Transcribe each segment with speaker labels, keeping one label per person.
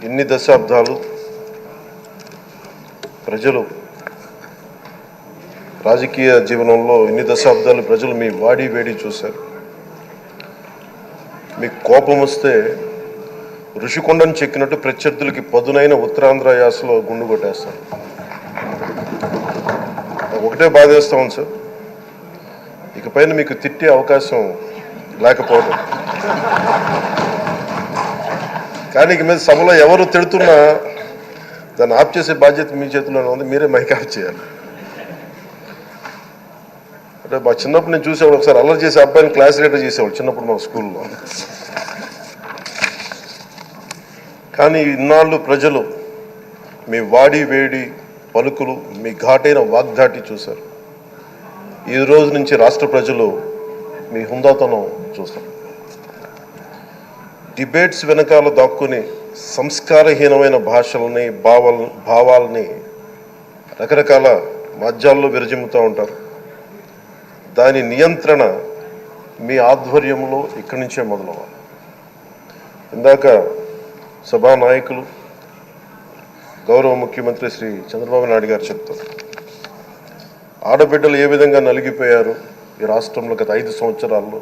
Speaker 1: ఇన్ని దశాబ్దాలు ప్రజలు రాజకీయ జీవనంలో ఇన్ని దశాబ్దాలు ప్రజలు మీ వాడి వేడి చూశారు. మీకు కోపం వస్తే ఋషికొండను చెక్కినట్టు ప్రత్యర్థులకి పదునైన ఉత్తరాంధ్ర యాసలో గుండు కొట్టేస్తారు. ఒకటే బాధేస్తాం సార్, ఇకపైన మీకు తిట్టే అవకాశం లేకపోవడం. కానీ ఇక మీద సభలో ఎవరు తిడుతున్నా దాన్ని ఆఫ్ చేసే బాధ్యత మీ చేతిలోనే ఉంది. మీరే మైక్ ఆఫ్ చేయాలి. అంటే మా చిన్నప్పుడు నేను చూసేవాడు, ఒకసారి అల్లరి చేసే అబ్బాయిని క్లాస్ లీడర్ చేసేవాడు చిన్నప్పుడు మా స్కూల్లో. కానీ ఇన్నాళ్ళు ప్రజలు మీ వాడి వేడి పలుకులు, మీ ఘాటైన వాగ్దాటి చూశారు. ఈ రోజు నుంచి రాష్ట్ర ప్రజలు మీ హుందాతనం చూస్తారు. డిబేట్స్ వెనకాల దాక్కుని సంస్కారహీనమైన భాషల్ని భావాలని రకరకాల మాధ్యాల్లో విరజిమ్ముతూ ఉంటారు. దాని నియంత్రణ మీ ఆధ్వర్యంలో ఇక్కడి నుంచే మొదలవ్వాలి. ఇందాక సభానాయకులు గౌరవ ముఖ్యమంత్రి శ్రీ చంద్రబాబు నాయుడు గారు చెప్తారు, ఆడబిడ్డలు ఏ విధంగా నలిగిపోయారు ఈ రాష్ట్రంలో గత 5 సంవత్సరాల్లో.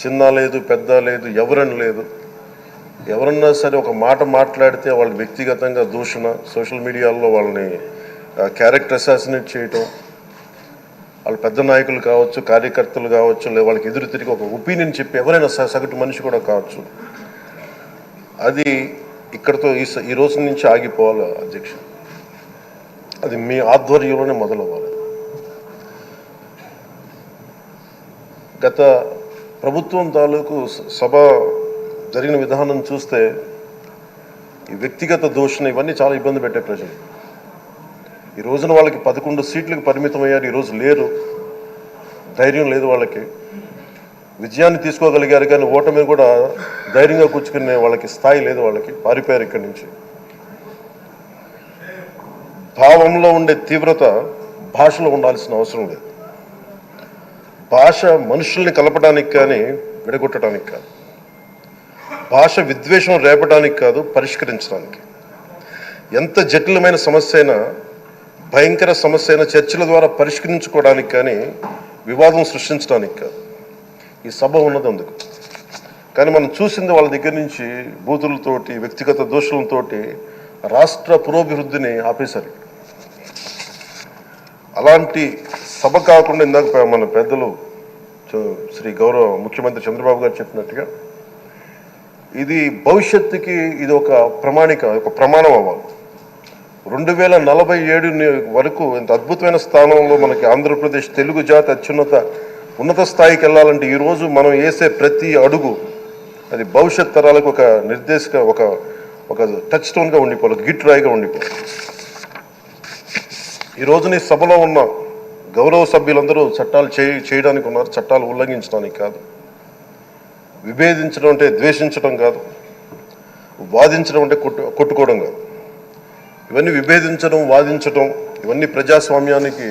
Speaker 1: చిన్న లేదు, పెద్ద లేదు, ఎవరని లేదు. ఎవరన్నా సరే ఒక మాట మాట్లాడితే వాళ్ళు వ్యక్తిగతంగా దూషణ, సోషల్ మీడియాలో వాళ్ళని క్యారెక్టర్ అసాసినేట్ చేయటం, వాళ్ళు పెద్ద నాయకులు కావచ్చు, కార్యకర్తలు కావచ్చు, లేదా వాళ్ళకి ఎదురు తిరిగి ఒక ఒపీనియన్ చెప్పి ఎవరైనా సగటు మనిషి కూడా కావచ్చు, అది ఇక్కడతో ఈ రోజు నుంచి ఆగిపోవాలి అధ్యక్ష. అది మీ ఆధ్వర్యంలోనే మొదలవ్వాలి. గత ప్రభుత్వం తాలూకు సభ జరిగిన విధానం చూస్తే ఈ వ్యక్తిగత దూషణ ఇవన్నీ చాలా ఇబ్బంది పెట్టే ప్రజలు. ఈ రోజున వాళ్ళకి 11 సీట్లకు పరిమితమయ్యారు, ఈరోజు లేరు, ధైర్యం లేదు వాళ్ళకి. విజయాన్ని తీసుకోగలిగారు కానీ ఓటమిని కూడా ధైర్యంగా కూర్చుకునే వాళ్ళకి స్థాయి లేదు, వాళ్ళకి పారిపోయారు ఇక్కడి నుంచి. భావంలో ఉండే తీవ్రత భాషలో ఉండాల్సిన అవసరం లేదు. భాష మనుషుల్ని కలపడానికి కానీ విడగొట్టడానికి కాదు. భాష విద్వేషం రేపడానికి కాదు, పరిష్కరించడానికి. ఎంత జటిలమైన సమస్య అయినా, భయంకర సమస్య అయినా చర్చల ద్వారా పరిష్కరించుకోవడానికి కానీ వివాదం సృష్టించడానికి కాదు. ఈ సభ ఉన్నది అందుకు. కానీ మనం చూసింది వాళ్ళ దగ్గర నుంచి బూతులతోటి, వ్యక్తిగత దోషులతోటి రాష్ట్ర పురోభివృద్ధిని ఆపేశారు. అలాంటి సభ కాకుండా ఇందాక మన పెద్దలు శ్రీ గౌరవ ముఖ్యమంత్రి చంద్రబాబు గారు చెప్పినట్టుగా ఇది భవిష్యత్తుకి ఇది ఒక ప్రమాణం అవ్వాలి. 2047 వరకు ఇంత అద్భుతమైన స్థానంలో మనకి ఆంధ్రప్రదేశ్ తెలుగు జాతి ఉన్నత స్థాయికి వెళ్ళాలంటే ఈరోజు మనం వేసే ప్రతి అడుగు అది భవిష్యత్ తరాలకు ఒక నిర్దేశక ఒక టచ్ స్టోన్గా ఉండిపోవాలి, ఒక గిట్ రాయిగా ఉండిపోవాలి. ఈ రోజున ఈ సభలో ఉన్న గౌరవ సభ్యులందరూ చట్టాలు చేయడానికి ఉన్నారు, చట్టాలు ఉల్లంఘించడానికి కాదు. విభేదించడం అంటే ద్వేషించడం కాదు, వాదించడం అంటే కొట్టుకోవడం కాదు. ఇవన్నీ విభేదించడం, వాదించడం ఇవన్నీ ప్రజాస్వామ్యానికి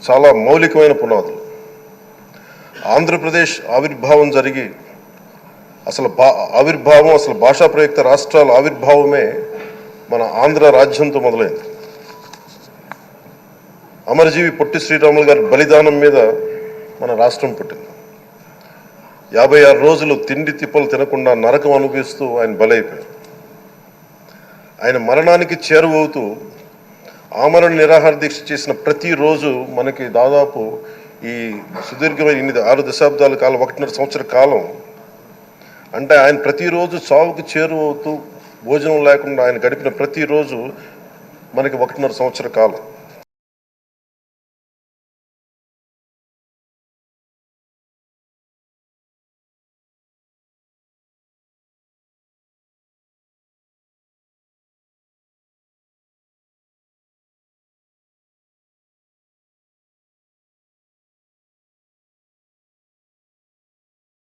Speaker 1: చాలా మౌలికమైన పునాదులు. ఆంధ్రప్రదేశ్ ఆవిర్భావం జరిగి అసలు భాషా ప్రయుక్త రాష్ట్రాల ఆవిర్భావమే మన ఆంధ్ర రాజ్యంతో మొదలైంది. అమరజీవి పొట్టి శ్రీరాములు గారి బలిదానం మీద మన రాష్ట్రం పుట్టింది. 56 రోజులు తిండి తిప్పలు తినకుండా నరకం అనుభవిస్తూ ఆయన బలైపోయారు. ఆయన మరణానికి చేరువవుతూ ఆమరణ నిరాహార దీక్ష చేసిన ప్రతిరోజు మనకి దాదాపు ఈ సుదీర్ఘమైన 6 దశాబ్దాల కాలం, 1.5 సంవత్సర కాలం అంటే ఆయన ప్రతిరోజు చావుకు చేరువవుతూ భోజనం లేకుండా ఆయన గడిపిన ప్రతిరోజు మనకి 1.5 సంవత్సర కాలం.